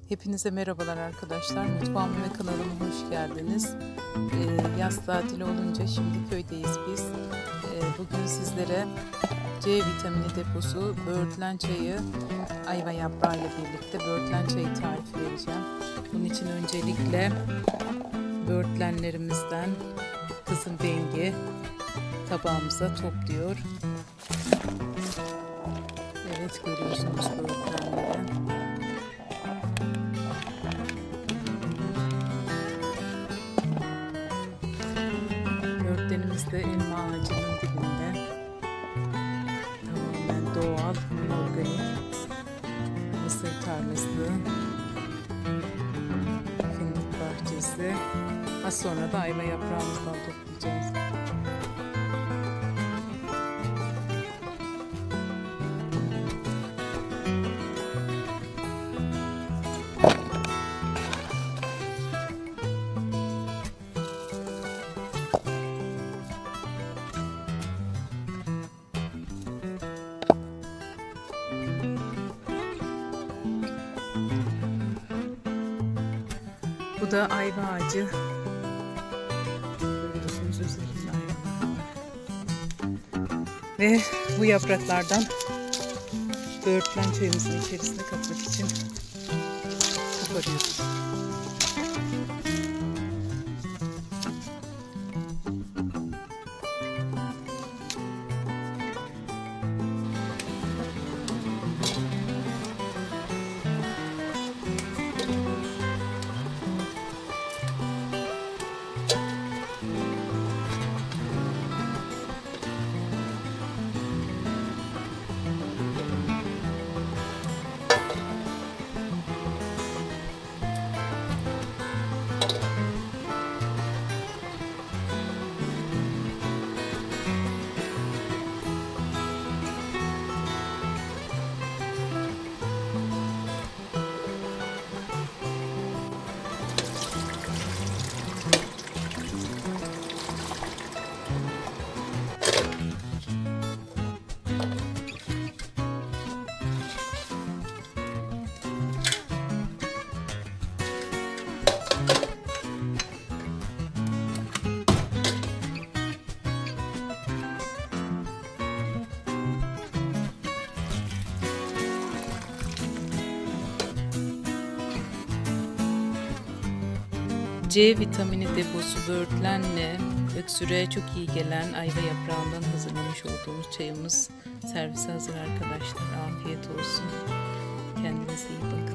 Hepinize merhabalar arkadaşlar. Mutfağıma ve kanalıma hoş geldiniz. Yaz tatili olunca şimdi köydeyiz biz. Bugün sizlere C vitamini deposu böğürtlen çayı ayva yaprağı ile birlikte böğürtlen çayı tarifi vereceğim. Bunun için öncelikle böğürtlenlerimizden kızıl rengi tabağımıza topluyor. Evet, görüyorsunuz böğürtlenleri. Böğürtlenimiz de elma ağacının dibinde. Tamamen doğal, organik mısır tarlası, fındık bahçesi. Az sonra da ayva yaprağımızdan toplayacağız. Bu da ayva ağacı. Görüyorsunuz üzerinde ayva var. Ve bu yapraklardan böğürtlen çayımızın içerisine katmak için koparıyoruz. C vitamini deposu böğürtlenle öksürüğe çok iyi gelen ayva yaprağından hazırlamış olduğumuz çayımız servise hazır arkadaşlar. Afiyet olsun. Kendinize iyi bakın.